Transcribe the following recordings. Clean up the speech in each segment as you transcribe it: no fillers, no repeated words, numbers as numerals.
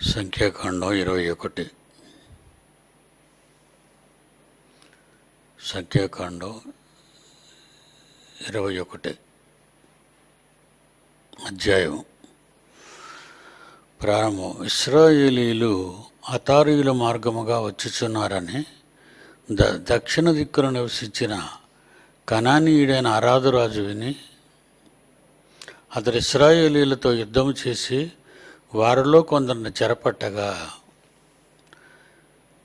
సంఖ్యాకాండం 21. సంఖ్యాకాండం 21 అధ్యాయం ప్రారంభం. ఇశ్రాయేలీలు అతారీయుల మార్గముగా వచ్చుచున్నారని దక్షిణ దిక్కున నివసించిన కనానీయుడైన అరాదురాజు విని అతడు ఇశ్రాయేలీలతో యుద్ధము చేసి వారిలో కొందరిని చెరపట్టగా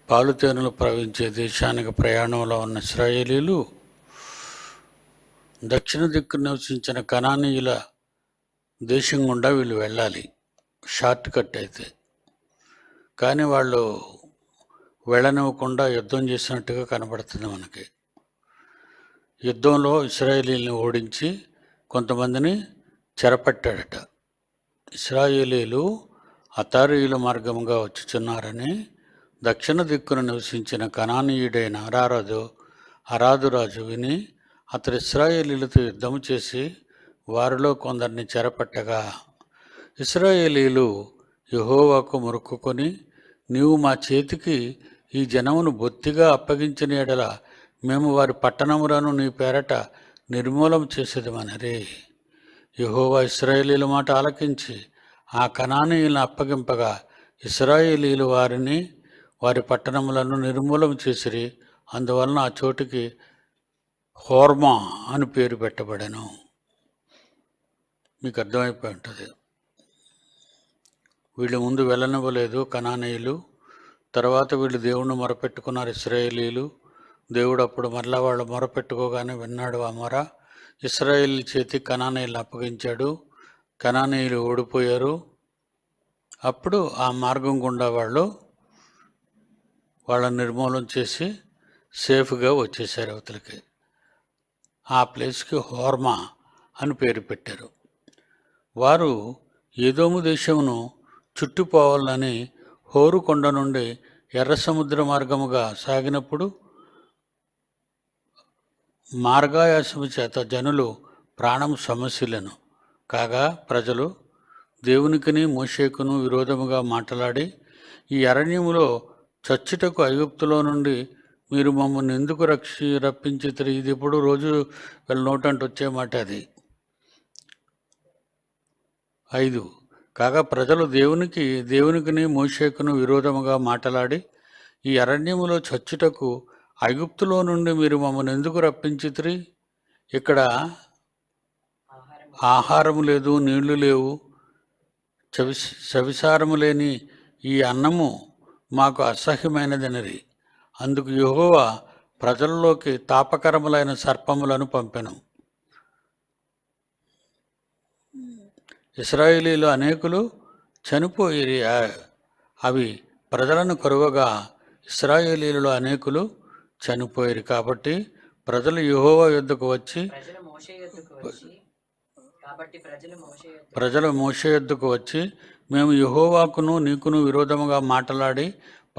పాలుతేనెలు ప్రవహించే దేశానికి ప్రయాణంలో ఉన్న ఇశ్రాయేలీలు దక్షిణ దిక్కు నివసించిన కనానీయుల దేశం గుండా వీళ్ళు వెళ్ళాలి, షార్ట్ కట్ అయితే. కానీ వాళ్ళు వెళ్ళనివ్వకుండా యుద్ధం చేసినట్టుగా కనబడుతుంది మనకి. యుద్ధంలో ఇశ్రాయేలీలను ఓడించి కొంతమందిని చెరపట్టాడట. ఇశ్రాయేలీలు అతారీయుల మార్గముగా వచ్చుచున్నారని దక్షిణ దిక్కున నివసించిన కనానీయుడైన అరాదురాజు విని అతడు ఇశ్రాయేలీలతో యుద్ధము చేసి వారిలో కొందరిని చెరపట్టగా ఇశ్రాయేలీలు యెహోవాకు మొక్కుకొని, నీవు మా చేతికి ఈ జనమును బొత్తిగా అప్పగించిన యెడల మేము వారి పట్టణములను నీ పేరట నిర్మూలం చేసేదమనరే. యెహోవా ఇశ్రాయేలీల మాట ఆలకించి ఆ కనానీయులను అప్పగింపగా ఇశ్రాయేలీలు వారిని వారి పట్టణములను నిర్మూలం చేసిరి. అందువలన ఆ చోటుకి హోర్మా అని పేరు పెట్టబడెను. మీకు అర్థమైపోయి ఉంటుంది. వీళ్ళు ముందు వెళ్ళనివ్వలేదు కనానీయులు. తర్వాత వీళ్ళు దేవుణ్ణి మొరపెట్టుకున్నారు ఇశ్రాయేలీలు. దేవుడు అప్పుడు మరలా వాళ్ళు మొరపెట్టుకోగానే విన్నాడు ఆ మొర. ఇశ్రాయేల్ చేతి కనానీయులను అప్పగించాడు. కనానీయులు ఓడిపోయారు. అప్పుడు ఆ మార్గం గుండా వాళ్ళని నిర్మూలన చేసి సేఫ్గా వచ్చేసారు అవతలకి. ఆ ప్లేస్కి హోర్మా అని పేరు పెట్టారు. వారు ఏదోము దేశమును చుట్టుపోవాలని హోరు కొండ నుండి ఎర్ర సముద్ర మార్గముగా సాగినప్పుడు మార్గాయాసము చేత జనులు ప్రాణం సమస్యలను కాగా ప్రజలు దేవునికిని మోషేకును విరోధముగా మాట్లాడి, ఈ అరణ్యములో చచ్చుటకు ఐగుప్తులో నుండి మీరు మమ్మల్ని ఎందుకు రప్పించితిరి. ఇది ఇప్పుడు రోజు వీళ్ళ నోటంటే వచ్చే మాట అది. 5 కాగా ప్రజలు దేవునికిని మోషేకును విరోధముగా మాట్లాడి, ఈ అరణ్యములో చచ్చుటకు ఐగుప్తులో నుండి మీరు మమ్మల్ని ఎందుకు రప్పించితిరి. ఇక్కడ ఆహారము లేదు, నీళ్లు లేవు, సవిసారము లేని ఈ అన్నము మాకు అసహ్యమైనదనిరి. అందుకు యెహోవా ప్రజల్లోకి తాపకరములైన సర్పములను పంపెను. ఇశ్రాయేలీలు అనేకులు చనిపోయిరి. అవి ప్రజలను కరువగా ఇశ్రాయేలీలలో అనేకులు చనిపోయారు. కాబట్టి ప్రజలు యెహోవా యొద్దకు వచ్చి మోషే యొద్దకు వచ్చి మేము యెహోవాకును నీకును విరోధముగా మాట్లాడి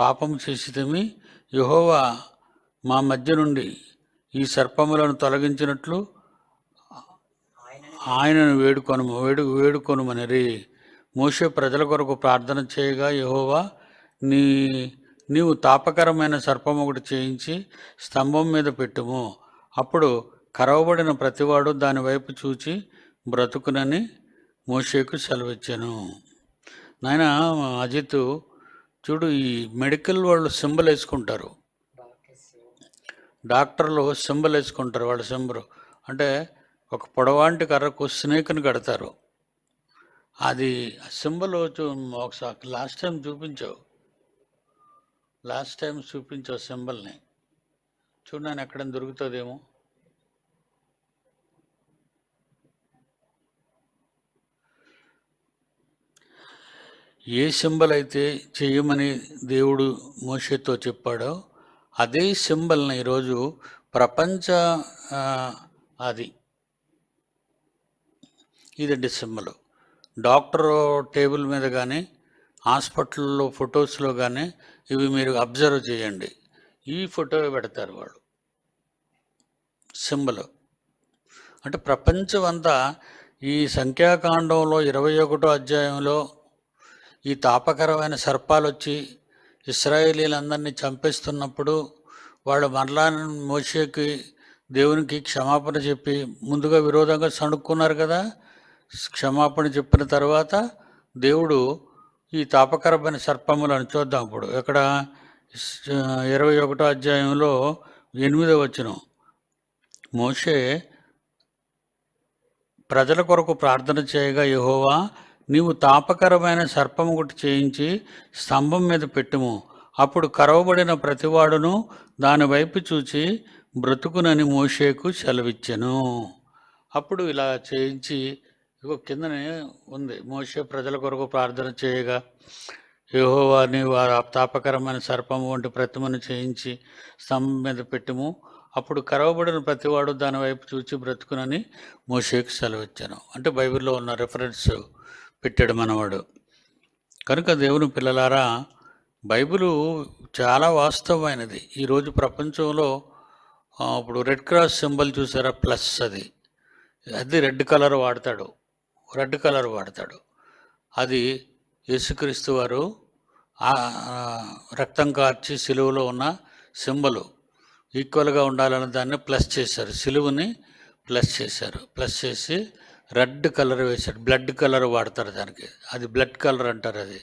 పాపం చేసితిమి. యెహోవా మా మధ్య నుండి ఈ సర్పములను తొలగించినట్లు ఆయనను వేడుకొనుమనిరి. మోషే ప్రజల కొరకు ప్రార్థన చేయగా యెహోవా నీవు తాపకరమైన సర్పం ఒకటి చేయించి స్తంభం మీద పెట్టుము. అప్పుడు కరవబడిన ప్రతివాడు దాని వైపు చూచి బ్రతుకునని మోషేకు సెలవిచ్చాను. నాయన అజిత్ చూడు, ఈ మెడికల్ వాళ్ళు సింబల్ వేసుకుంటారు, డాక్టర్లు సింబల్ వేసుకుంటారు. వాళ్ళ సింబల్ అంటే ఒక పొడవాంటి కర్రకు స్నేక్ని కడతారు. అది సింబల్ ఒకసారి లాస్ట్ టైం చూపించావు సింబల్ని. చూడు, నేను ఎక్కడ దొరుకుతుందేమో. ఏ సింబల్ అయితే చేయమని దేవుడు మోషేతో చెప్పాడో అదే సింబల్ని ఈరోజు ప్రపంచ ఇదండి సింబల్. డాక్టర్ టేబుల్ మీద కానీ హాస్పిటల్లో ఫొటోస్లో కానీ ఇవి మీరు అబ్జర్వ్ చేయండి. ఈ ఫోటో పెడతారు వాళ్ళు సింబల్. అంటే ప్రపంచం అంతా ఈ సంఖ్యాకాండంలో 21వ అధ్యాయంలో ఈ తాపకరమైన సర్పాలు వచ్చి ఇశ్రాయేలీలందరినీ చంపేస్తున్నప్పుడు వాళ్ళు మరలా మోషేకి దేవునికి క్షమాపణ చెప్పి ముందుగా విరోధంగా సణుక్కున్నారు కదా. క్షమాపణ చెప్పిన తర్వాత దేవుడు ఈ తాపకరమైన సర్పములను చూద్దాం. ఇప్పుడు ఇక్కడ 21వ అధ్యాయంలో 8వ వచనం, మోషే ప్రజల కొరకు ప్రార్థన చేయగా, యెహోవా నీవు తాపకరమైన సర్పము ఒకటి చేయించి స్తంభం మీద పెట్టుము, అప్పుడు కరవబడిన ప్రతివాడును దాని వైపు చూచి బ్రతుకునని మోషేకు సెలవిచ్చెను. అప్పుడు ఇలా చేయించి, ఇగో కిందనే ఉంది, మోషే ప్రజల కొరకు ప్రార్థన చేయగా యెహోవా నీవు ఆ తాపకరమైన సర్పము వంటి ప్రతిమను చేయించి స్తంభం మీద పెట్టుము, అప్పుడు కరవబడిన ప్రతివాడు దాని వైపు చూచి బ్రతుకునని మోషేకు సెలవిచ్చాను. అంటే బైబిల్లో ఉన్న రెఫరెన్స్ పెట్టాడు మనవాడు. కనుక దేవుని పిల్లలారా, బైబిలు చాలా వాస్తవమైనది. ఈరోజు ప్రపంచంలో ఇప్పుడు రెడ్ క్రాస్ సింబల్ చూసారా, ప్లస్, అది రెడ్ కలర్ వాడతాడు. అది యేసుక్రీస్తు వారు రక్తం కార్చి సిలువలో ఉన్న సింబలు ఈక్వల్గా ఉండాలని దాన్ని ప్లస్ చేశారు, సిలువని ప్లస్ చేసి రెడ్ కలర్ వేశాడు. బ్లడ్ కలర్ వాడతారు దానికి, అది బ్లడ్ కలర్ అంటారు. అది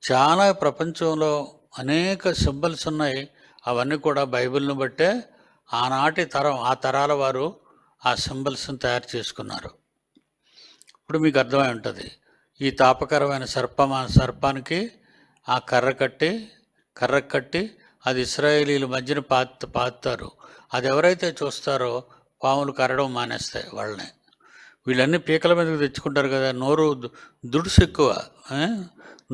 చాలా ప్రపంచంలో అనేక సింబల్స్ ఉన్నాయి. అవన్నీ కూడా బైబిల్ని బట్టే ఆనాటి ఆ తరాల వారు ఆ సింబల్స్ని తయారు చేసుకున్నారు. ఇప్పుడు మీకు అర్థమై ఉంటుంది. ఈ తాపకరమైన సర్పానికి ఆ కర్ర కట్టి అది ఇశ్రాయేలీల మధ్యన పాతారు. అది ఎవరైతే చూస్తారో పాములు కరడం మానేస్తాయి వాళ్ళని. వీళ్ళన్నీ పీకల మీదకి తెచ్చుకుంటారు కదా, నోరు దుడుసు ఎక్కువ,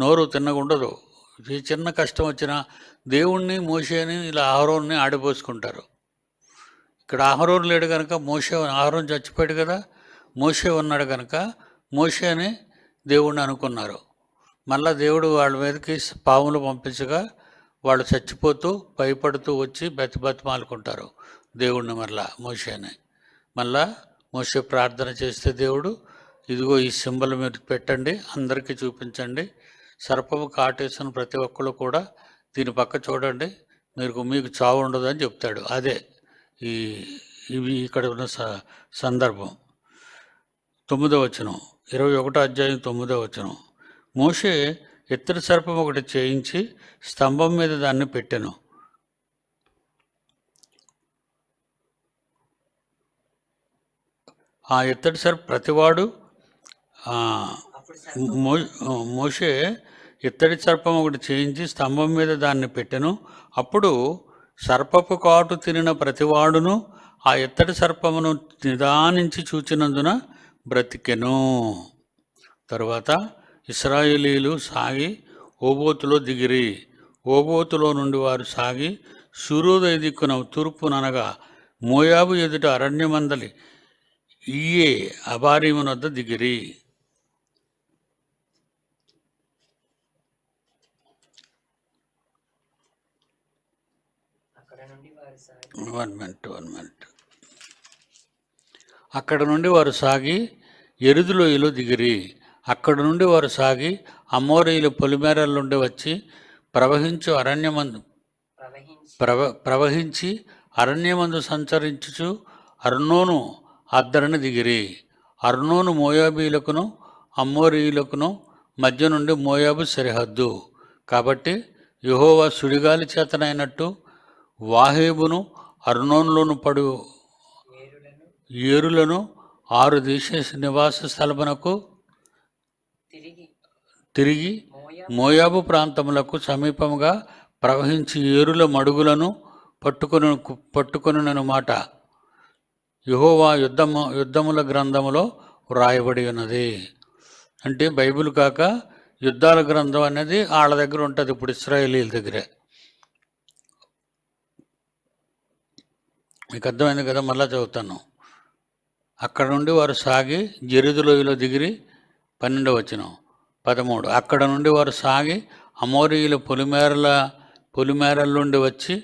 నోరు తిన్నగుండదు. ఈ చిన్న కష్టం వచ్చినా దేవుణ్ణి మోషేని ఇలా అహరోన్ని ఆడిపోసుకుంటారు. ఇక్కడ అహరోను లేడు కనుక అహరోను చచ్చిపోయాడు కదా, మోషే ఉన్నాడు కనుక మోషేని దేవుణ్ణి అనుకున్నారు. మళ్ళా దేవుడు వాళ్ళ మీదకి పాములు పంపించగా వాళ్ళు చచ్చిపోతూ భయపడుతూ వచ్చి బతిమాలుకుంటారు దేవుణ్ణి. మళ్ళా మోషే ప్రార్థన చేస్తే దేవుడు, ఇదిగో ఈ సింబల్ మీరు పెట్టండి, అందరికీ చూపించండి, సర్పము కాటేసిన ప్రతి ఒక్కరు కూడా దీని పక్క చూడండి, మీకు చావు ఉండదు అని చెప్తాడు. అదే ఇవి ఇక్కడ ఉన్న సందర్భం. 9వ వచనం, 21వ అధ్యాయం 9వ వచనం, మోషే ఇత్తడి సర్పం ఒకటి చేయించి స్తంభం మీద దాన్ని పెట్టెను. ఆ ఇత్తడి సర్పం ప్రతివాడు మోషే ఇత్తడి సర్పం ఒకటి చేయించి స్తంభం మీద దాన్ని పెట్టెను. అప్పుడు సర్పపు కాటు తినిన ప్రతివాడును ఆ ఇత్తడి సర్పమును నిదానించి చూచినందున బ్రతికెను. తరువాత ఇశ్రాయేలీలు సాగి ఓబోతులో దిగిరి. ఓబోతులో నుండి వారు సాగి సూర్యోదయ దిక్కున తూర్పుననగా మోయాబు ఎదుట అరణ్యమందలి ఈయే అబారీము వద్ద దిగిరి. One minute. అక్కడ నుండి వారు సాగి ఎరుదులోయలో దిగిరి. అక్కడ నుండి వారు సాగి అమోరీయుల పొలిమేరల నుండి వచ్చి ప్రవహించి అరణ్యమందు సంచరించుచు అర్నోను అద్దరిని దిగిరి. అర్నోను మోయాబీలకును అమోరీయులకును మధ్య నుండి మోయాబు సరిహద్దు. కాబట్టి యెహోవా సుడిగాలి చేతనైనట్టు వాహేబును అర్నోనులోను పడు ఏరులను 6 దేశ నివాస స్థలమునకు తిరిగి మోయాబు ప్రాంతములకు సమీపముగా ప్రవహించి ఏరుల మడుగులను పట్టుకొనునను మాట యెహోవా యుద్ధముల గ్రంథములో వ్రాయబడి ఉన్నది. అంటే బైబిల్ కాక యుద్ధాల గ్రంథం అనేది వాళ్ళ దగ్గర ఉంటుంది. ఇప్పుడు ఇశ్రాయేలీల దగ్గరే. మీకు అర్థమైంది కదా, మళ్ళా చదువుతాను. అక్కడ నుండి వారు సాగి జెరుదులోయలో దిగిరి. 12వ వచనం, 13. అక్కడ నుండి వారు సాగి అమోరీయుల పొలిమేరల నుండి వచ్చి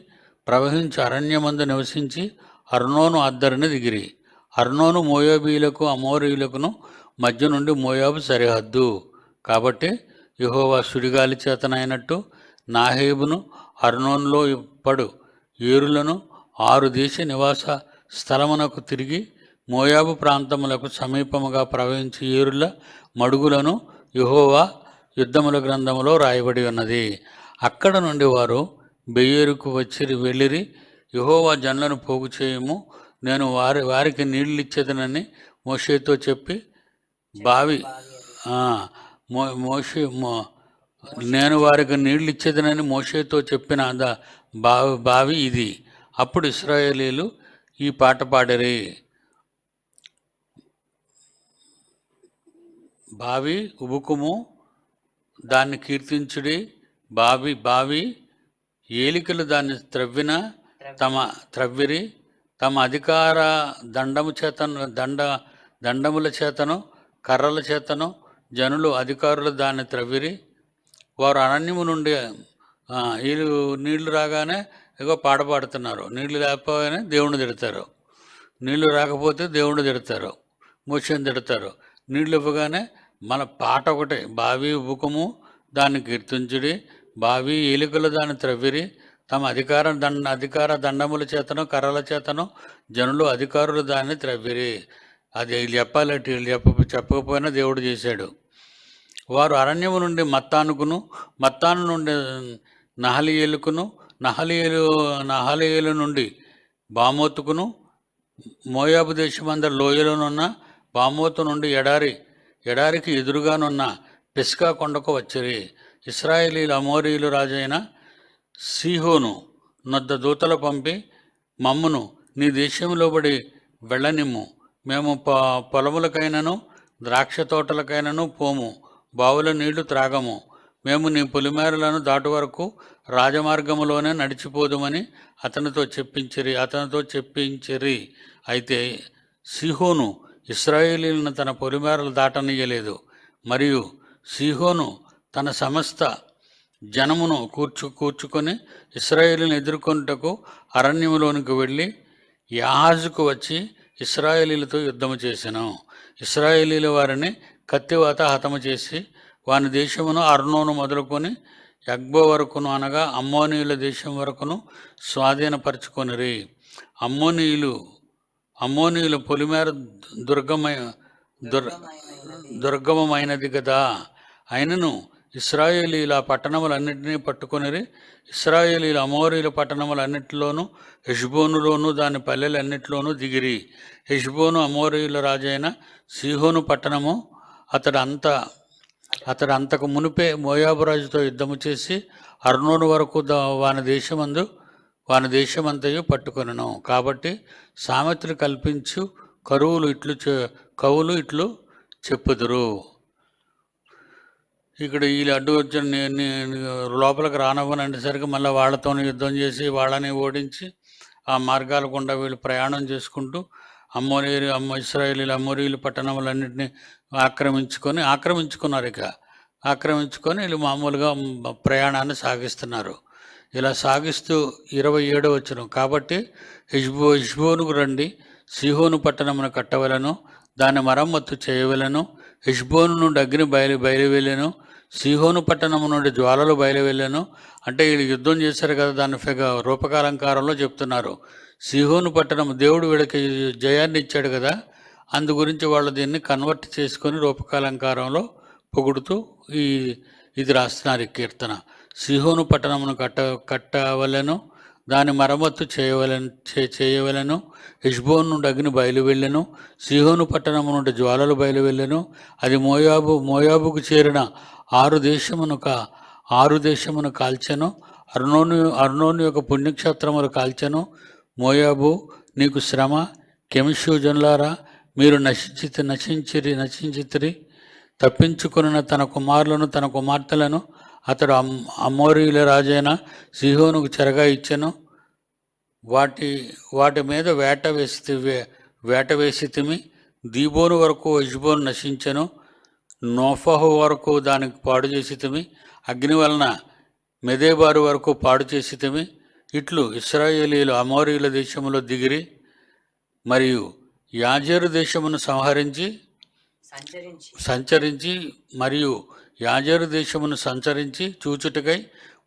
ప్రవహించి అరణ్యమందు నివసించి అర్నోను అద్దరిని దిగిరి. అర్నోను మోయాబీలకు అమోరీయులకును మధ్య నుండి మోయాబు సరిహద్దు. కాబట్టి యెహోవా సుడిగాలి చేతనైనట్టు నాహేబును అర్నోన్లో పడు ఏరులను 6 దేశ నివాస స్థలమునకు తిరిగి మోయాబు ప్రాంతములకు సమీపముగా ప్రవహించి ఏరుల మడుగులను యెహోవా యుద్ధముల గ్రంథములో రాయబడి ఉన్నది. అక్కడ నుండి వారు బెయేరుకు వెళ్ళిరి. యెహోవా జనులను పోగు చేయము, నేను వారికి నీళ్ళు ఇచ్చేదనని మోషేతో చెప్పి బావి నేను వారికి నీళ్ళు ఇచ్చేదనని మోషేతో చెప్పిన బావి ఇది. అప్పుడు ఇశ్రాయేలీలు ఈ పాట పాడిరి. బావి ఉబుకుము, దాన్ని కీర్తించుడి. బావి ఏలికలు దాన్ని త్రవ్విరి. తమ అధికార దండముల చేతను కర్రల చేతను జనులు అధికారులు దాన్ని త్రవ్విరి. వారు అరణ్యము నుండి నీళ్లు రాగానే ఏదో పాట పాడుతున్నారు. నీళ్లు లేకపోగానే దేవుణ్ణి తిడతారు, నీళ్లు రాకపోతే దేవుణ్ణి తిడతారు, మోషేని తిడతారు. నీళ్ళు ఇవ్వగానే మన పాట ఒకటే, బావి ఉబుకము దాన్ని కీర్తించుడి. బావి ఏలికలు దాన్ని త్రవ్విరి. తమ అధికార దండముల చేతను కర్రల చేతను జనులు అధికారులు దాన్ని త్రవ్విరి. అది వీళ్ళు చెప్పాలంటే వీళ్ళు చెప్పకపోయినా దేవుడు చేశాడు. వారు అరణ్యము నుండి మత్తాను నుండి నహలియేలుకును, నహలియేలు నుండి బామోతుకును, మోయాబు దేశమందరి లోయలోనున్న బామోతు నుండి ఎడారికి ఎదురుగానున్న పిస్కా కొండకు వచ్చిరి. ఇశ్రాయేలీల అమోరీయులు రాజైన సీహోను నొద్ద దూతలు పంపి, మమ్మును నీ దేశంలోబడి వెళ్ళనిమ్ము, మేము పొలములకైనను ద్రాక్ష తోటలకైనను పోము, బావుల నీళ్లు త్రాగము, మేము నీ పొలిమేరలను దాటు వరకు రాజమార్గములోనే నడిచిపోదుమని అతనితో చెప్పించిరి. అయితే సీహోను ఇశ్రాయేలీలను తన పొలిమేరలు దాటనీయలేదు. మరియు సీహోను తన సమస్త జనమును కూర్చుకొని ఇశ్రాయేలును ఎదుర్కొనుటకు అరణ్యములోనికి వెళ్ళి యాహాజుకు వచ్చి ఇశ్రాయేలీలతో యుద్ధము చేసెను. ఇశ్రాయేలీల వారిని కత్తివాత హతము చేసి వాని దేశమును అర్నోను మొదలుకొని యగ్బో వరకును, అనగా అమ్మోనీయుల దేశం వరకును స్వాధీనపరచుకొనిరి. అమ్మోనీయుల పొలిమేర దుర్గమమైనది కదా. అయినను ఇశ్రాయేలీల పట్టణములన్నింటినీ పట్టుకొనిరి. ఇశ్రాయేలీల అమోరీల పట్టణములన్నింటిలోనూ హెష్బోనులోను దాని పల్లెలన్నింటిలోనూ దిగిరి. హెష్బోను అమోరీయుల రాజైన సీహోను పట్టణము. అతడు అంతకు మునిపే మోయాబు రాజుతో యుద్ధము చేసి అర్నోను వరకు వాని దేశమంతయు పట్టుకొనెను. కాబట్టి సామెతలు కల్పించు కవులు ఇట్లు చెప్పుదురు. ఇక్కడ వీళ్ళు అడ్డు వచ్చిన లోపలికి రానవ్వనంటేసరికి మళ్ళీ వాళ్ళతో యుద్ధం చేసి వాళ్ళని ఓడించి ఆ మార్గాల గుండా వీళ్ళు ప్రయాణం చేసుకుంటూ ఇశ్రాయేలీల అమోరీయుల పట్టణములన్నింటినీ ఆక్రమించుకున్నారు. ఆక్రమించుకొని వీళ్ళు మామూలుగా ప్రయాణాన్ని సాగిస్తున్నారు. ఇలా సాగిస్తూ 27వ వచనం, కాబట్టి హెష్బోనుకు రండి, సీహోను పట్టణమును కట్టవలను, దాన్ని మరమ్మత్తు చేయవలను. హెష్బోను నుండి అగ్ని బయలువెళ్ళెను, సీహోను పట్టణము నుండి జ్వాలలు బయలువెళ్ళెను. అంటే వీళ్ళు యుద్ధం చేశారు కదా, దాన్ని రూపకాలంకారంలో చెప్తున్నారు. సీహోను పట్టణం దేవుడు వీళ్ళకి జయాన్ని ఇచ్చాడు కదా, అందు గురించి వాళ్ళు దీన్ని కన్వర్ట్ చేసుకొని రూపకాలంకారంలో పొగుడుతూ ఇది రాస్తున్నారు ఈ కీర్తన. సీహోను పట్టణమును కట్టవలెను, దాని మరమ్మత్తు చేయవలెను. హెష్బోను నుండి అగ్ని బయలువెళ్ళెను, సీహోను పట్టణము నుండి జ్వాలలు బయలువెళ్ళెను. అది మోయాబుకు చేరిన 6 దేశమును కాల్చెను. అర్నోను యొక్క పుణ్యక్షేత్రములు కాల్చెను. మోయాబు, నీకు శ్రమ. కెమిషు జనులారా, మీరు నశించితిరి. తప్పించుకున్న తన కుమారులను తన కుమార్తెలను అతడు అమోరీయుల రాజైన సీహోనుకు చెరగా ఇచ్చెను. వాటి మీద వేట వేసితిమి. దీబోను వరకు హెష్బోను నశించెను, నోఫహు వరకు దానికి పాడు చేసితిమి. అగ్ని వలన మెదేబారు వరకు పాడు చేసితిమి. ఇట్లు ఇశ్రాయేలీలు అమోరీయుల దేశములో దిగిరి, మరియు యాజేరు దేశమును సంచరించి మరియు యాజేరు దేశమును సంచరించి చూచుటకై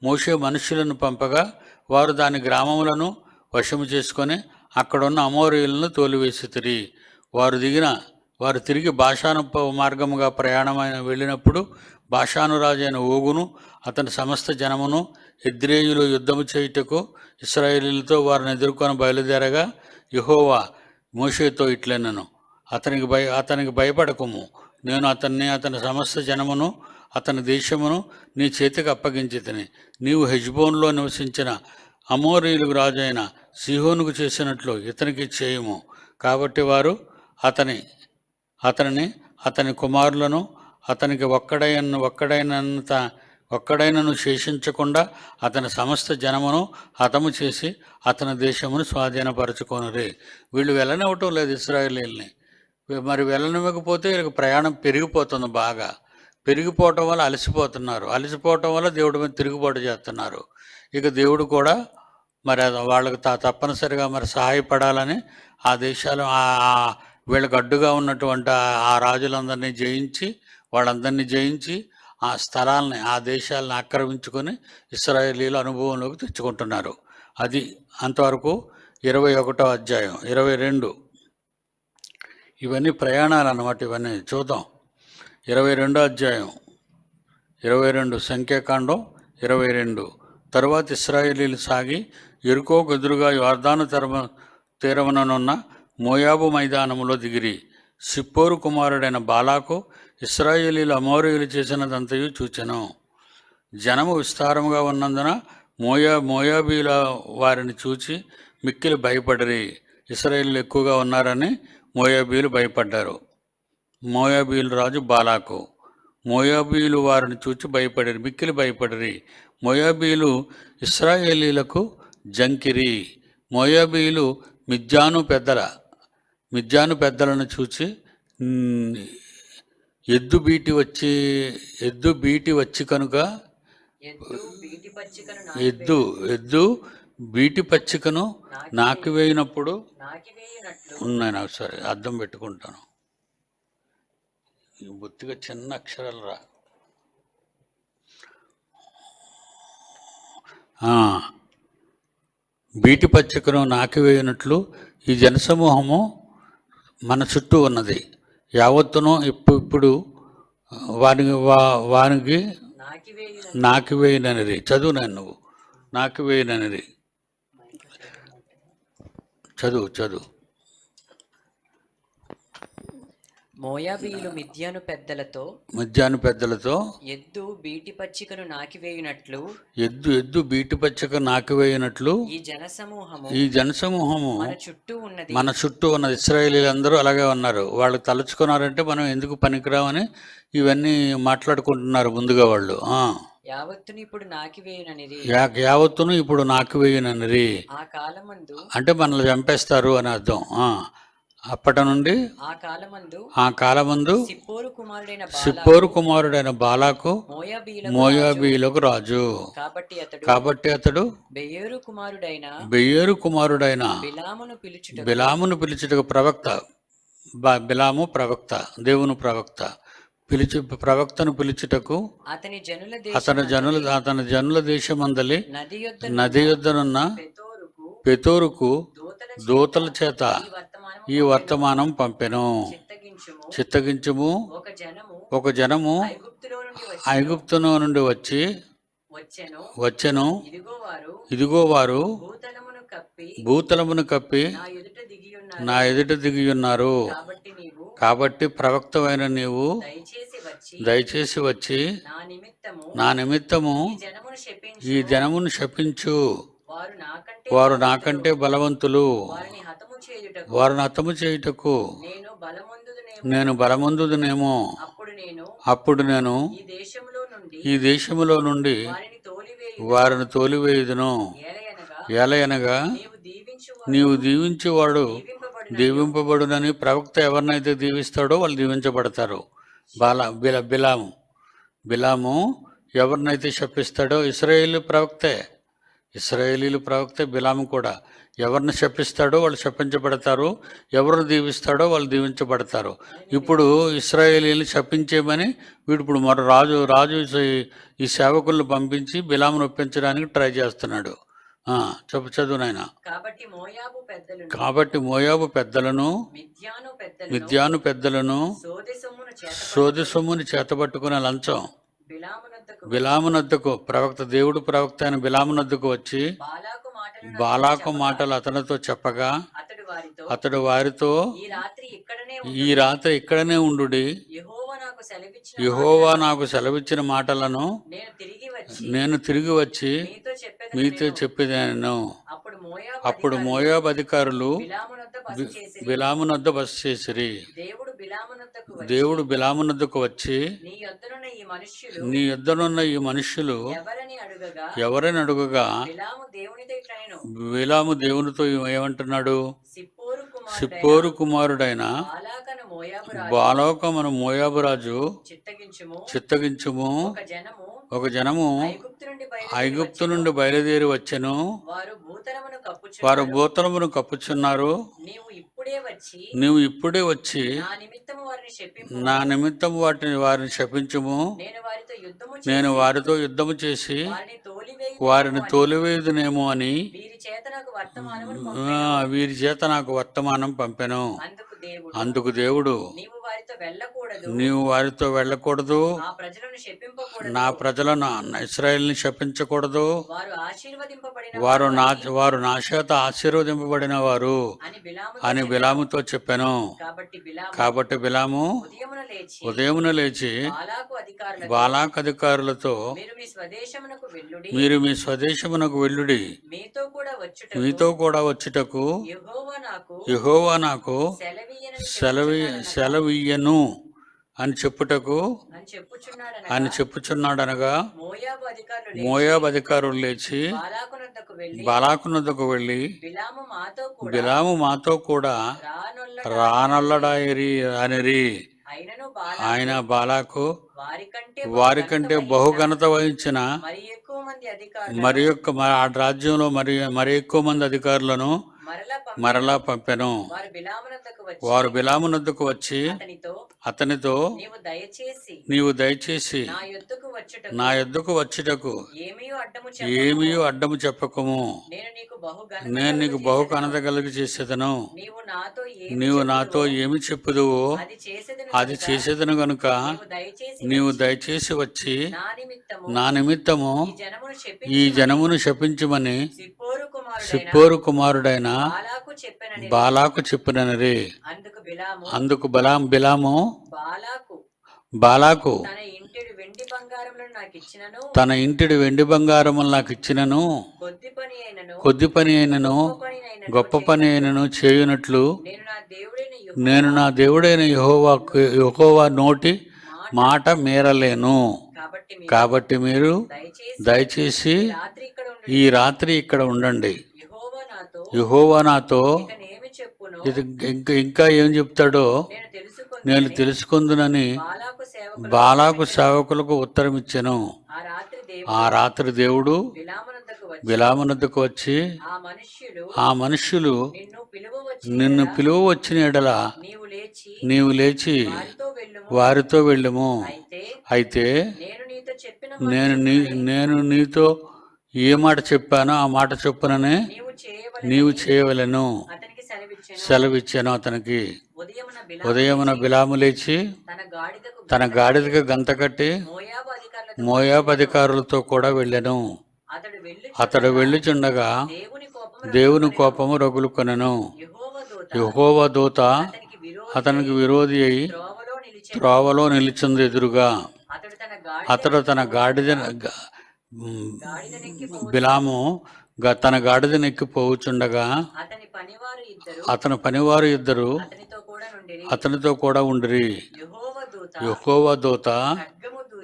మోషే మనుష్యులను పంపగా వారు దాని గ్రామములను వశము చేసుకొని అక్కడున్న అమోరీయులను తోలివేసితిరి. వారు తిరిగి బాషాను మార్గముగా ప్రయాణమైన వెళ్ళినప్పుడు బాషాను రాజైన ఓగును అతని సమస్త జనమును ఎద్రేయులు యుద్ధము చేయుటకు ఇశ్రాయేలీలతో వారిని ఎదుర్కొని బయలుదేరగా యెహోవా మోషేతో ఇట్లనెను, అతనికి భయపడకుము. నేను అతని సమస్త జనమును అతని దేశమును నీ చేతికి అప్పగించితిని. నీవు హెష్బోన్లో నివసించిన అమోరీయులకు రాజైన సీహోనుకు చేసినట్లు ఇతనికి చేయుము. కాబట్టి వారు అతనిని అతని కుమారులను అతనికి ఒక్కడైనను శేషించకుండా అతని సమస్త జనమును హతము చేసి అతని దేశమును స్వాధీనపరచుకొనిరి. వీళ్ళు వెళ్ళనివ్వటం లేదు ఇశ్రాయేలీయుల్ని. మరి వెళ్ళనివ్వకపోతే వీళ్ళకి ప్రయాణం పెరిగిపోతుంది. బాగా పెరిగిపోవటం వల్ల అలసిపోవటం వల్ల దేవుడి మీద తిరుగుబాటు చేస్తున్నారు. ఇక దేవుడు కూడా మరి వాళ్ళకి తప్పనిసరిగా మరి సహాయపడాలని ఆ దేశాలు వీళ్ళకి అడ్డుగా ఉన్నటువంటి ఆ రాజులందరినీ వాళ్ళందరినీ జయించి ఆ స్థలాల్ని ఆ దేశాలను ఆక్రమించుకొని ఇశ్రాయేలీయుల అనుభవంలోకి తెచ్చుకుంటున్నారు. అది అంతవరకు 21వ అధ్యాయం. 22 ఇవన్నీ ప్రయాణాలు అన్నమాట. ఇవన్నీ చూద్దాం. 22వ అధ్యాయం 22 సంఖ్యాకాండం 22. తరువాత ఇశ్రాయేలీయులు సాగి యెరికోకు ఎదురుగా యొర్దాను తీరముననున్న మోయాబు మైదానములో దిగిరి. సిప్పోరు కుమారుడైన బాలాకు ఇశ్రాయేలీయులు అమోరీయులు చేసినదంతయు చూచెను. జనము విస్తారముగా ఉన్నందున మోయాబీల వారిని చూచి మిక్కిలి భయపడిరి. ఇశ్రాయేలీయులు ఎక్కువగా ఉన్నారని మోయాబీలు భయపడ్డారు. మోయాబీలు రాజు బాలాకు. మోయాబీలు వారిని చూచి మిక్కిలి భయపడిరి. మోయాబీలు ఇశ్రాయేలీయులకు జంకిరి. మోయాబీలు మిద్యాను పెద్దలను చూచి ఎద్దు బీటి వచ్చి కనుక ఎద్దు బీటి పచ్చికను నాకివేయినప్పుడు నేను ఒకసారి అద్దం పెట్టుకుంటాను. బొత్తిగా చిన్న అక్షరాలు రా. బీటి పచ్చికను నాకివేయినట్లు ఈ జనసమూహము మన చుట్టూ ఉన్నది. యావత్తును ఇప్పుడు వానికి నాకివేయననిది. చదువు నువ్వు నాకివేయననిది చదువు. మోయాబీయులు మిద్యాను పెద్దలతో ఎద్దు బీటి పచ్చికను నాకివేయునట్లు ఈ జనసమూహము మన చుట్టూ ఉన్నది. ఇశ్రాయేలీలందరూ అలాగే ఉన్నారు. వాళ్ళు తలుచుకున్నారంటే మనం ఎందుకు పనికిరామని ఇవన్నీ మాట్లాడుకుంటున్నారు ముందుగా వాళ్ళు. యావత్తును ఇప్పుడు నాకివేయననిరి అంటే మనల్ని చంపేస్తారు అని అర్థం. అప్పటి నుండి ఆ కాలమందు సిప్పోరు కుమారుడైన బాలాకు మోయాబీలకు రాజు. కాబట్టి అతడు బెయోరు కుమారుడైన బిలామును పిలుచుటకు బిలాము ప్రవక్త, దేవుని ప్రవక్త ప్రవక్తను పిలుచుటకు అతని జనుల దేశమందలి నది యొద్దనున్న పెతోరుకు దూతల చేత ఈ వర్తమానం పంపెను. చిత్తగించుము, ఒక జనము ఐగుప్తులో నుండి వచ్చెను. ఇదిగో వారు భూతలమును కప్పి నా ఎదుట దిగియున్నారు. కాబట్టి ప్రవక్తవైన నీవు దయచేసి వచ్చి నా నిమిత్తము ఈ జనమును శపించు. వారు నాకంటే బలవంతులు. వారిని హతము చేయుటకు నేను బలమందుదునేమో. అప్పుడు నేను ఈ దేశములో నుండి వారిని తోలివేయుదును. ఎలయనగా నీవు దీవించేవాడు దీవింపబడునని. ప్రవక్త ఎవరినైతే దీవిస్తాడో వాళ్ళు దీవించబడతారు. బిలాము ఎవరినైతే శపిస్తాడో ఇశ్రాయేలు ప్రవక్తే ఇశ్రాయేలీలు ప్రవక్త బిలాము కూడా. ఎవరిని శపిస్తాడో వాళ్ళు శపించబడతారు, ఎవరిని దీవిస్తాడో వాళ్ళు దీవించబడతారు. ఇప్పుడు ఇశ్రాయేలీలు శపించేయమని వీడు ఇప్పుడు మరో రాజు ఈ సేవకులను పంపించి బిలామును ఒప్పించడానికి ట్రై చేస్తున్నాడు. చదువు నాయనా. కాబట్టి మోయాబు పెద్దలను మిద్యాను పెద్దలను సోది సొమ్ముని చేతబట్టుకునే లంచం బిలామునద్దకు దేవుడు ప్రవక్త అయిన బిలామునద్దకు వచ్చి బాలాకు మాటలు అతనితో చెప్పగా అతడు వారితో ఈ రాత్రి ఇక్కడనే ఉండుడి, యెహోవా నాకు సెలవిచ్చిన మాటలను నేను తిరిగి వచ్చి మీతో చెప్పేదాను. అప్పుడు మోయాబు అధికారులు బిలామునొద్ద బస చేసిరి. దేవుడు బిలామునొద్దకు వచ్చి నీ యొద్దనున్న ఈ మనుష్యులు ఎవరని అడుగగా బిలాము దేవునితో ఏమంటున్నాడు? సిప్పోరు కుమారుడైన బాలాకమును మోయాబు రాజు చిత్తగించుము. ఒక జనము ఐగుప్తు నుండి బయలుదేరి వచ్చెను, వారు భూతలమును కప్పుచున్నారు. నీవు ఇప్పుడే వచ్చి నా నిమిత్తం వారిని శపించుము. నేను వారితో యుద్ధము చేసి వారిని తోలివేయుదునేమో అని వీరి చేత నాకు వర్తమానం పంపెను. అందుకు దేవుడు నీవు వారితో వెళ్ళకూడదు, నా ప్రజలను ఇశ్రాయేలుని శపించకూడదు, వారు నా చేత ఆశీర్వదింపబడిన వారు అని బిలాముతో చెప్పాను. కాబట్టి బిలాము ఉదయమున లేచి బాలాకు అధికారులతో మీరు మీ స్వదేశమునకు వెళ్ళుడి, మీతో కూడా వచ్చుటకు యెహోవా నాకు సెలవియ్యను అని చెప్పుచున్నాడనగా మోయాబు అధికారులు లేచి బాలాకునొద్దకు వెళ్ళి బిలాము మాతో కూడా రానొల్లడాయిరి అనిరి. ఆయన బాలాకు వారికంటే బహుఘనత వహించిన ఆ రాజ్యంలో మరి ఎక్కువ మంది అధికారులను మరలా పంపెను. వారు బిలామునొద్దకు వచ్చి అతనితో నీవు దయచేసి నా యొద్దకు వచ్చుటకు ఏమీ అడ్డము చెప్పకము, నేను నీకు బహు ఘనత కలిగి చేసేదను. నీవు నాతో ఏమి చెప్పుదువో అది చేసేదను గనుక నీవు దయచేసి వచ్చి నా నిమిత్తము ఈ జనమును శపించమని సిప్పోరు కుమారుడైన బాలాకు చెప్పినరి. అందుకు బిలాము బాలాకు తన ఇంటిడి వెండి బంగారములు నాకు ఇచ్చినను, కొద్ది పని అయినను గొప్ప పని అయినను చేయునట్లు నేను నా దేవుడైన యెహోవా నోటి మాట మీరలేను. కాబట్టి మీరు దయచేసి ఈ రాత్రి ఇక్కడ ఉండండి. యెహోవా నాతో ఇంకా ఏం చెప్తాడో నేను తెలుసుకుందునని బాలాకు సేవకులకు ఉత్తరం ఇచ్చెను. ఆ రాత్రి దేవుడు బిలామునొద్దకు వచ్చి ఆ మనుష్యులు నిన్ను పిలువ వచ్చిన ఎడల నీవు లేచి వారితో వెళ్ళుము. అయితే నేను నీతో ఏ మాట చెప్పానో ఆ మాట చొప్పుననే నీవు చేయవలెను సెలవిచ్చాను అతనికి. ఉదయమున బిలాము లేచి తన గాడిదకు గంత కట్టి మోయాబు అధికారులతో కూడా వెళ్ళెను. అతడు వెళ్ళుచుండగా దేవుని కోపము రగులుకొనెను. యెహోవా దూత అతనికి విరోధి అయి త్రోవలో నిలిచింది ఎదురుగా. అతడు తన బిలాము తన గాడిదనెక్కిపోవచ్చుండగా అతని పనివారు ఇద్దరు అతనితో కూడా ఉండిరి. యెహోవా దూత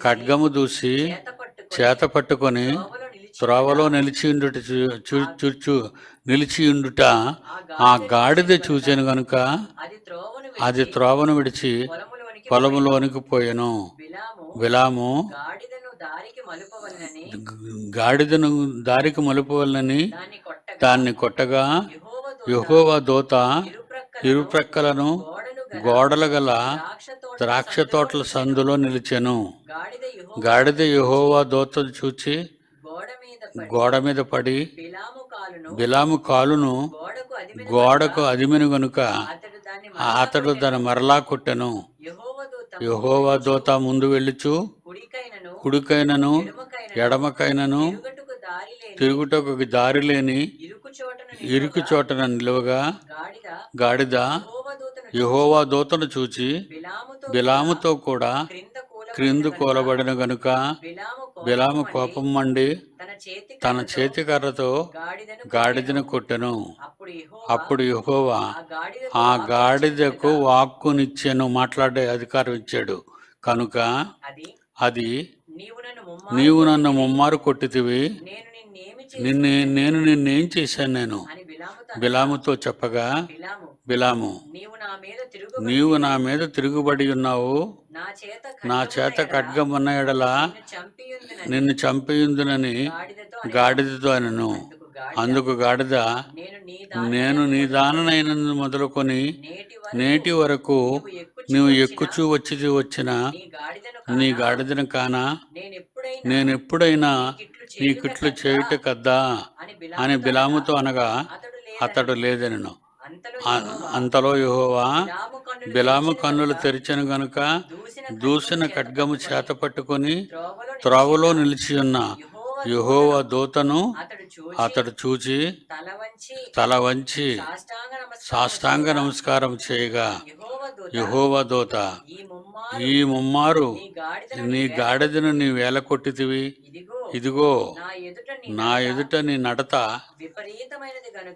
ఖడ్గము దూసి చేత పట్టుకొని త్రోవలో నిలిచియుండుట ఆ గాడిద చూచెను గనుక అది త్రోవను విడిచి పొలములోనికి పోయెను. బిలాము దారికి మలుపవలనని గాడిదను దారికి మలుపవలనని దాన్ని దాన్ని కొట్టగా యెహోవా యెహోవా దూత ఇరుప్రక్కలను ఇరుప్రక్కలను గోడలు గోడల గల ద్రాక్ష ద్రాక్ష తోటల సందులో నిలిచెను. గాడిద గాడిద యెహోవా దూతను చూచి గోడ మీద పడి బిలాము కాలును గోడకు అదిమెను గనుక అతడు దాన్ని మరలా కొట్టెను. యెహోవా దూత ముందు వెళ్ళుచు కుడికైనను ఎడమకైనను తిరుగుటకు దారి లేని ఇరుకు చోటన నిలువగా గాడిద యెహోవా దూతను చూచి బిలాముతో కూడా క్రిందు కూలబడిన గనుక బిలాము కోపం మండి తన చేతి కర్రతో గాడిదను కొట్టెను. అప్పుడు యెహోవా ఆ గాడిదకు వాక్కునిచ్చెను, మాట్లాడే అధికారం ఇచ్చాడు. కనుక అది నీవు నన్ను ముమ్మారు కొట్టితివి, నేను నిన్నేం చేశాను నేను బిలాముతో చెప్పగా బిలాము నీవు నా మీద తిరుగుబడి ఉన్నావు, నా చేత ఖడ్గమున్న ఎడల నిన్ను చంపియుందునని గాడిదతో అనెను. అందుకు గాడిద నేను నీ దాననైనందు మొదలుకొని నేటి వరకు నీవు ఎక్కుచూ వచ్చిన నీ గాడిదను కానా, నేనెప్పుడైనా నీకిట్లు చేయుట కద్దా అని బిలాముతో అనగా అతడు లేదనెను. అంతలో యెహోవా బిలాము కన్నులు తెరిచెను గనుక దూసిన ఖడ్గము చేత పట్టుకొని త్రోవలో నిలిచి ఉన్న యెహోవా దూతను అతడు చూచి తల వంచి సాష్టాంగ నమస్కారం చేయగా యెహోవా దూత ఈ ముమ్మారు నీ గాడిదను నీ వేల కొట్టితివి, ఇదిగో నా ఎదుట నీ నడత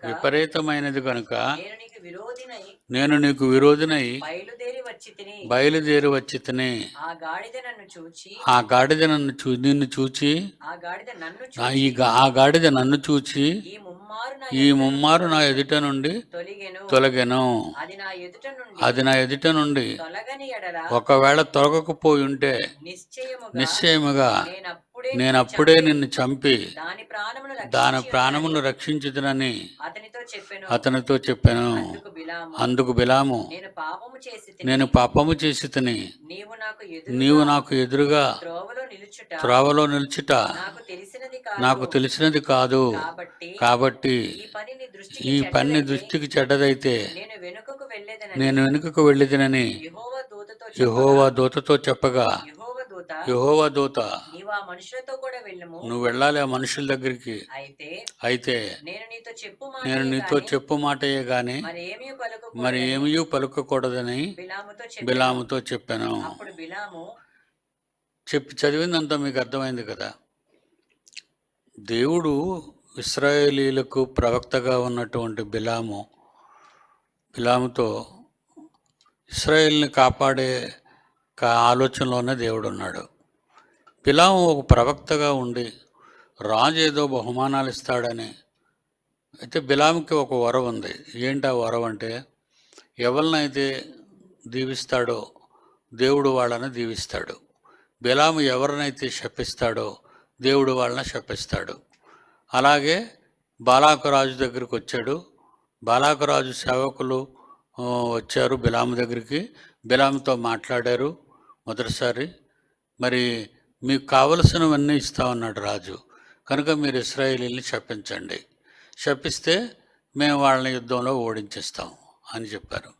విపరీతమైనది గనుక నేను నీకు విరోధినై బయలుదేరి వచ్చి తిని ఆ గాడిద నిన్ను చూచి ఆ గాడిద నన్ను చూచి ఈ ముమ్మారు నా ఎదుట నుండి తొలగెను. అది నా ఎదుట నుండి ఒకవేళ తొలగకపోయి ఉంటే నిశ్చయముగా నేనప్పుడే నిన్ను చంపి దాని ప్రాణమును రక్షించుదునని అతనితో చెప్పాను. అందుకు బిలాము నేను పాపము చేసి తిని నీవు నాకు ఎదురుగా త్రోవలో నిలుచుట నాకు తెలిసినది కాదు, కాబట్టి ఈ పని దృష్టికి చెడ్డదైతే నేను వెనుకకు వెళ్ళేదినని యెహోవా దూతతో చెప్పగా యెహోవా దూత నువ్వు వెళ్ళాలి ఆ మనుషుల దగ్గరికి, అయితే నేను నీతో చెప్పు మాటయే గాని మరి ఏమీ పలుకకూడదని బిలాముతో చెప్పాను. చదివిందంతా మీకు అర్థమైంది కదా. దేవుడు ఇశ్రాయేలీలకు ప్రవక్తగా ఉన్నటువంటి బిలాముతో ఇశ్రాయేల్ని కాపాడే ఆలోచనలోనే దేవుడు ఉన్నాడు. బిలాము ఒక ప్రవక్తగా ఉండి రాజు ఏదో బహుమానాలు ఇస్తాడని. అయితే బిలాముకి ఒక వరం ఉంది. ఏంటి ఆ వరం అంటే, ఎవరినైతే దీవిస్తాడో దేవుడు వాళ్ళని దీవిస్తాడు, బిలాము ఎవరినైతే శపిస్తాడో దేవుడు వాళ్ళని శపిస్తాడు. అలాగే బాలాకు రాజు దగ్గరికి వచ్చాడు. బాలాకు రాజు సేవకులు వచ్చారు బిలాము దగ్గరికి, బిలాముతో మాట్లాడారు మొదటిసారి. మరి మీకు కావలసినవన్నీ ఇస్తామన్నాడు రాజు, కనుక మీరు ఇశ్రాయేలీల్ని శపించండి, శపిస్తే మేము వాళ్ళని యుద్ధంలో ఓడించేస్తాం అని చెప్పారు.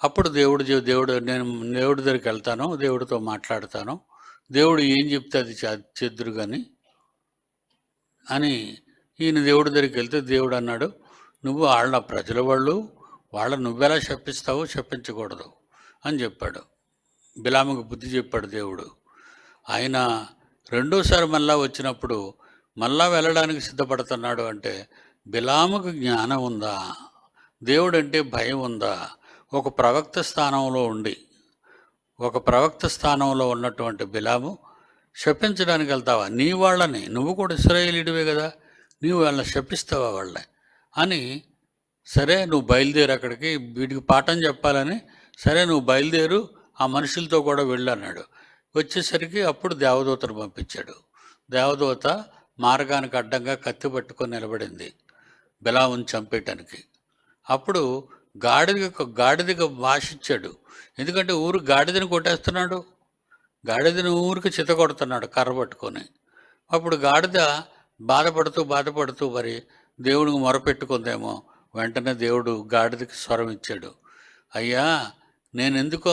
అప్పుడు నేను దేవుడి దగ్గరికి వెళ్తాను, దేవుడితో మాట్లాడతాను, దేవుడు ఏం చెప్తే అది చేద్దురు కానీ అని ఈయన దేవుడి దగ్గరికి వెళ్తే దేవుడు అన్నాడు, నువ్వు వాళ్ళ ప్రజల వాళ్ళ నువ్వెలా శపిస్తావో శపించకూడదు అని చెప్పాడు. బిలాముకు బుద్ధి చెప్పాడు దేవుడు. ఆయన రెండోసారి మళ్ళా వచ్చినప్పుడు మళ్ళా వెళ్ళడానికి సిద్ధపడుతున్నాడు. అంటే బిలాముకు జ్ఞానం ఉందా, దేవుడు అంటే భయం ఉందా? ఒక ప్రవక్త స్థానంలో ఉన్నటువంటి బిలాము శపించడానికి వెళ్తావా? నీ వాళ్ళని, నువ్వు కూడా ఇశ్రాయేలీయుడివే కదా, నీవు వాళ్ళని శపిస్తావా వాళ్ళని అని. సరే నువ్వు బయలుదేరు, అక్కడికి వీడికి పాఠం చెప్పాలని. సరే నువ్వు బయలుదేరు, ఆ మనుషులతో కూడా వెళ్ళు అన్నాడు. వచ్చేసరికి అప్పుడు దేవదూతను పంపించాడు. దేవదూత మార్గానికి అడ్డంగా కత్తి పట్టుకొని నిలబడింది బిలాముని చంపేయటానికి. అప్పుడు గాడిదగా భాష ఇచ్చాడు. ఎందుకంటే ఊరు గాడిదని కొట్టేస్తున్నాడు, గాడిదని ఊరికి చిత కొడుతున్నాడు కర్ర పట్టుకొని. అప్పుడు గాడిద బాధపడుతూ మరి దేవుడికి మొరపెట్టుకుందేమో. వెంటనే దేవుడు గాడిదకి స్వరం ఇచ్చాడు, అయ్యా నేను ఎందుకో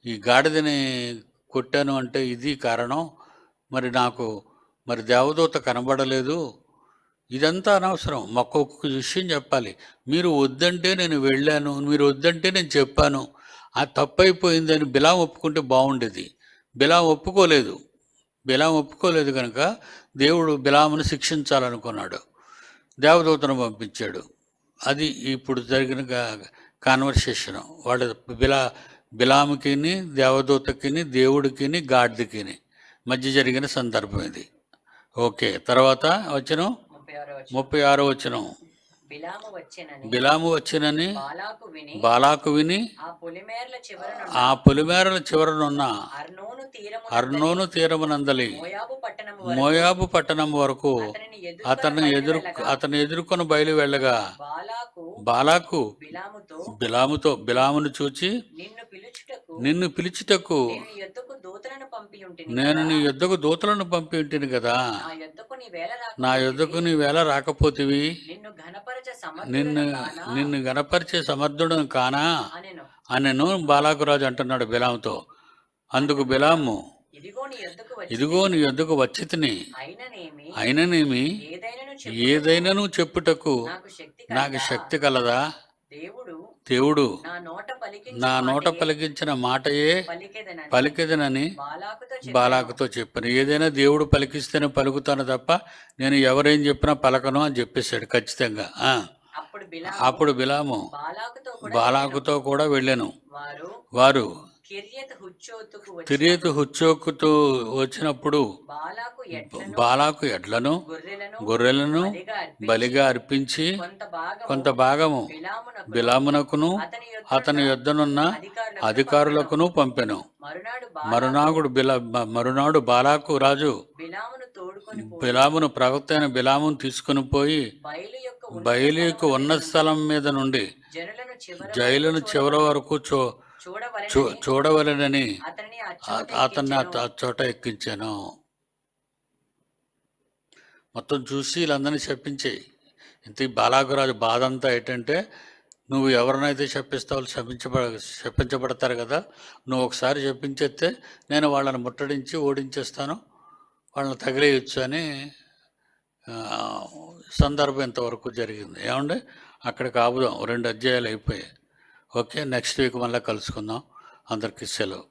ఈ గాడిదని కొట్టాను అంటే ఇది కారణం, మరి నాకు మరి దేవదూత కనబడలేదు. ఇదంతా అనవసరం, ఒక్కొక్క విషయం చెప్పాలి. మీరు వద్దంటే నేను వెళ్ళాను, మీరు వద్దంటే నేను చెప్పాను, అది తప్పైపోయిందని బిలాం ఒప్పుకుంటే బాగుండేది. బిలాం ఒప్పుకోలేదు కనుక దేవుడు బిలామును శిక్షించాలనుకున్నాడు, దేవదూతను పంపించాడు. అది ఇప్పుడు జరిగిన కాన్వర్సేషన్ వాళ్ళ బిలాముకిని దేవదూతకిని దేవుడికిని గాడిదకిని మధ్య జరిగిన సందర్భం ఇది. ఓకే, తర్వాత వచనం 36వ వచనం. బిలాము వచ్చెనని బాలాకు విని ఆ పొలిమేరల చివరనున్న అర్నోను తీరమునందలి మోయాబు పట్టణం వరకు అతన్ని ఎదుర్కొని బయలు వెళ్ళగా బాలాకు బిలామును చూచి, నిన్ను పిలుచుటకు నేను నీ యొద్దకు దూతలను పంపి ఉంటిని కదా, నా యొద్దకు నీ వేళ రాకపోతివి, నిన్ను గణపరిచే సమర్థుడను కానా అనెను బాలాకు రాజు అంటున్నాడు బిలాముతో. అందుకు బిలాము, ఇదిగో నీ యొద్దకు వచ్చితిని, అయిననేమి ఏదైనాను చెప్పుటకు నాకు శక్తి కలదా? దేవుడు నా నోట పలికించిన మాటయే పలికెదనని బాలాకుతో చెప్పాను. ఏదైనా దేవుడు పలికిస్తేనే పలుకుతాను తప్ప నేను ఎవరేం చెప్పినా పలకను అని చెప్పేశాడు ఖచ్చితంగా. అప్పుడు బిలాము బాలాకుతో కూడా వెళ్ళాను. వారు కిర్యతు హుచ్చోకుతో వచ్చినప్పుడు బాలాకు ఎడ్లను గొర్రెలను బలిగా అర్పించి కొంత భాగము బిలామునకును అతని యొద్దనున్న అధికారులకును పంపెను. మరునాడు బాలాకు రాజు బిలామును ప్రవక్త అయిన బిలామును తీసుకుని పోయి బయలు యొక్క ఉన్నత స్థలం మీద నుండి జైలును చివరి వరకు చూడవలెనని అతన్ని ఆ చోట ఎక్కించాను. మొత్తం చూసి వీళ్ళందరినీ శపించేయి. ఇంత బాలాకురాజు బాధ అంతా ఏంటంటే, నువ్వు ఎవరినైతే శపిస్తావో శపించబడతారు కదా, నువ్వు ఒకసారి శపించేస్తే నేను వాళ్ళని ముట్టడించి ఓడించేస్తాను, వాళ్ళని తగిలేయచ్చు అని సందర్భం ఇంతవరకు జరిగింది. ఏమండి, అక్కడికి ఆపుదాం, 2 అధ్యాయాలు అయిపోయాయి. ఓకే, నెక్స్ట్ వీక్ మళ్ళీ కలుసుకుందాం. అందరికీ సెలవు.